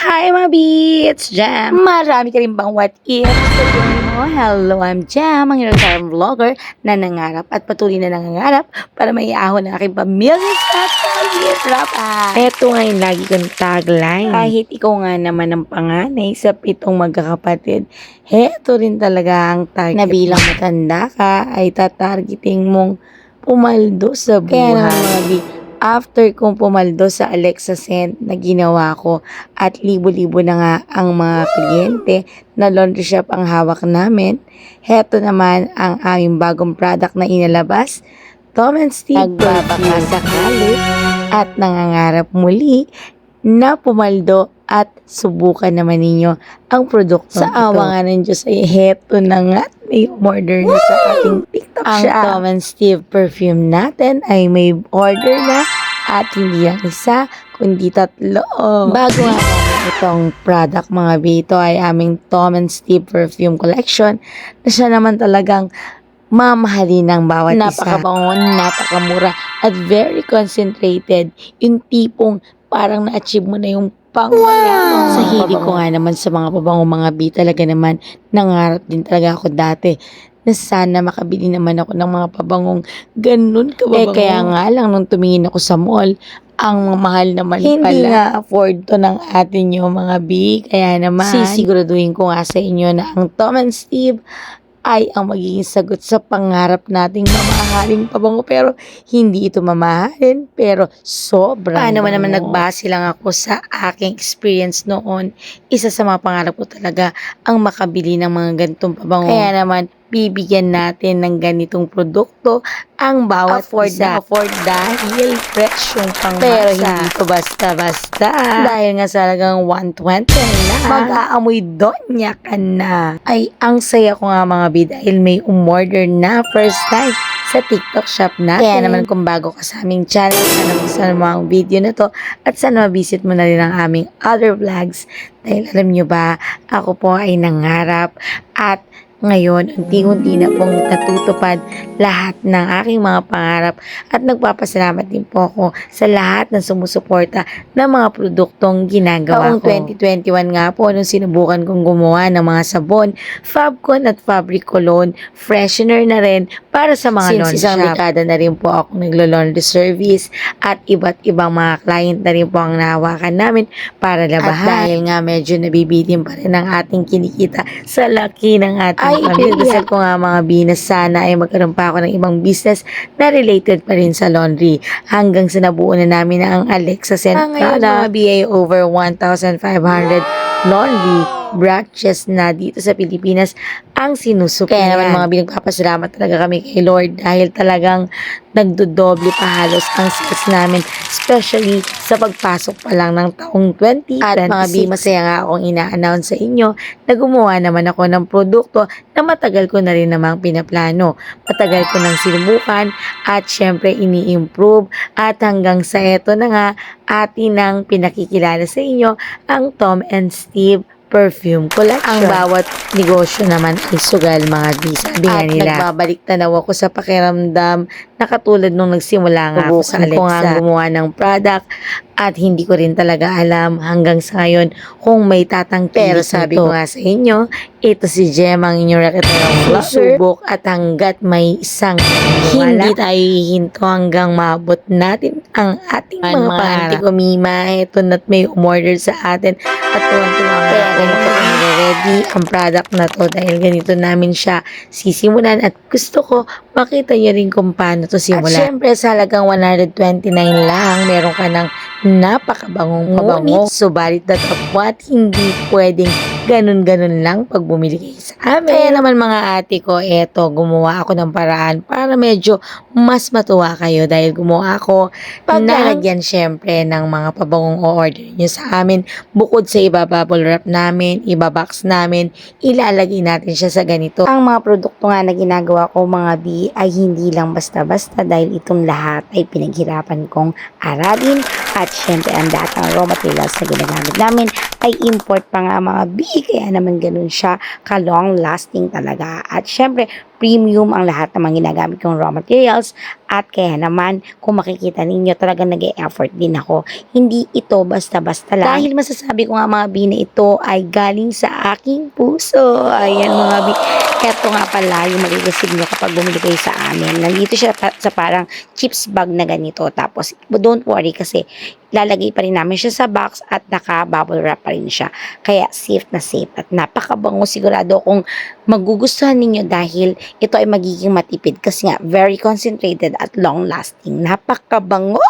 Hi mga beats! Jam! Marami ka rin bang what if? Sabihin mo, hello, I'm Jam, ang ilang vlogger na nangarap at patuloy na nangangarap para maiahon ang aking pamilya sa kahirapan. Ito nga yung lagi kong tagline. Kahit ikaw nga naman ang panganay sa 7 magkakapatid, heto rin talaga ang target. Na bilang matanda ka, ay tatargeting mong pumaldo sa buhay. Kaya naman mga beats, after kong pumaldo sa Alexa Scent na ginawa ko at libo-libo na nga ang mga kliyente na laundry shop ang hawak namin, heto naman ang aming bagong product na inalabas, Tom & Steve Nagbabaka sakali at nangangarap muli na pumaldo at subukan naman ninyo ang produkto sa awa nga ng Diyos ay heto na nga may order na sa ating TikTok shop. Ang Tom & Steve perfume natin ay may order na at hindi lang isa kundi 3. Bago nga itong product mga bito ay aming Tom & Steve perfume collection na siya naman talagang mamahalin ng bawat isa. Napakabango, napakamura at very concentrated. Yung tipong parang na-achieve mo na yung pangwala. Sa hilig ko nga naman sa mga pabango mga bi, talaga naman nangarap din talaga ako dati na sana makabili naman ako ng mga pabangong ganun kababango. Kaya nga lang nung tumingin ako sa mall, ang mahal naman pala. Hindi nga afford to ng atin yung mga bi. Kaya naman, sisiguraduhin ko nga sa inyo na ang Tom & Steve ay ang magiging sagot sa pangarap nating mamahaling pabango. Pero hindi ito mamahalin, pero sobrang paano naman nagbase lang ako sa aking experience noon. Isa sa mga pangarap ko talaga ang makabili ng mga ganitong pabango. Kaya naman, bibigyan natin ng ganitong produkto ang bawat isa. Afford dahil presyong pangmasa. Pero hindi ko basta-basta. Dahil nga sa halagang 120 na, mag-aamoy donya ka na. Ay, ang saya ko nga mga bi dahil may umorder na first time sa TikTok shop natin. Kaya naman kung bago ka sa aming channel, sana gusto mo ang video na to at sana mabisit mo na rin ang aming other vlogs. Dahil alam nyo ba, ako po ay nangarap at ngayon, unti-unti na pong natutupad lahat ng aking mga pangarap at nagpapasalamat din po ako sa lahat ng sumusuporta ng mga produktong ginagawa ko. Taong 2021 nga po, nung sinubukan kong gumawa ng mga sabon, Fabcon at Fabric Cologne, freshener na rin para sa mga laundry shop. Since isang dekada na rin po ako naglo-laundry service at iba't ibang mga client na rin po ang nahawakan namin para labahan. At dahil nga medyo nabibitin pa rin ang ating kinikita sa laki ng ating pinagdasal ko nga mga bi na sana ay magkaroon pa ako ng ibang business na related pa rin sa laundry hanggang sa nabuo na namin ang Alexa Scent product. Mga bi ay over 1,500 laundry branches na dito sa Pilipinas ang sinusuplayan. Kaya naman mga binagpapasalamat talaga kami kay Lord dahil talagang nagdodoble pa halos ang sales namin, especially sa pagpasok pa lang ng taong 2026. At mga bi, masaya nga akong ina-announce sa inyo na gumawa naman ako ng produkto na matagal ko na rin namang pinaplano. Matagal ko nang sinubukan at syempre ini-improve at hanggang sa eto na nga atin nang pinakikilala sa inyo ang Tom & Steve perfume collection. Ang bawat negosyo naman ay sugal mga di. Sabi nga nila. At nagbabalik tanaw ako sa pakiramdam na katulad nung nagsimula nga ako sa Alexa. Ko nga gumawa ng product at hindi ko rin talaga alam hanggang sa ngayon kung may tatangkilik. Pero sabi ko nga sa inyo, ito si Jem ang inyong raketang susubok at hanggat may isang hindi tayo hihinto hanggang maabot natin ang ating mga pangarap. Ko Mima, ito na't may umorder sa atin at tuwan-tuwa kaya ganito kami ready ang product na to dahil ganito namin siya sisimulan at gusto ko makita nyo rin kung paano to simulan. At syempre sa halagang 129 lang, meron ka ng napakabangong pabango. Subalit na kapwat, hindi pwedeng ganun-ganun lang pag bumili kayo sa amin. Kaya naman mga ate ko, eto, gumawa ako ng paraan para medyo mas matuwa kayo dahil gumawa ako paglalagyan syempre ng mga pabangong o-order nyo sa amin. Bukod sa iba-bubble wrap namin, iba-box namin, ilalagay natin siya sa ganito. Ang mga produkto nga na ginagawa ko mga bi ay hindi lang basta-basta dahil itong lahat ay pinaghirapan kong aralin at syempre ang lahat ng raw materials na ginagamit namin ay import pa nga mga bi, kaya naman ganun siya ka long lasting talaga. At syempre premium ang lahat ng mga ginagamit kong raw materials at kaya naman kung makikita ninyo talagang nag-e-effort din ako. Hindi ito basta-basta lang. Dahil masasabi ko nga mga bi na ito ay galing sa aking puso. Ayan mga bi. Eto nga pala yung marireceive nyo kapag bumili kayo sa amin. Nandito siya sa parang chips bag na ganito. Tapos don't worry kasi lalagay pa rin namin siya sa box at naka-bubble wrap pa rin siya. Kaya safe na safe at napakabango, sigurado kung magugustuhan ninyo dahil ito ay magiging matipid kasi nga very concentrated at long lasting. Napakabango!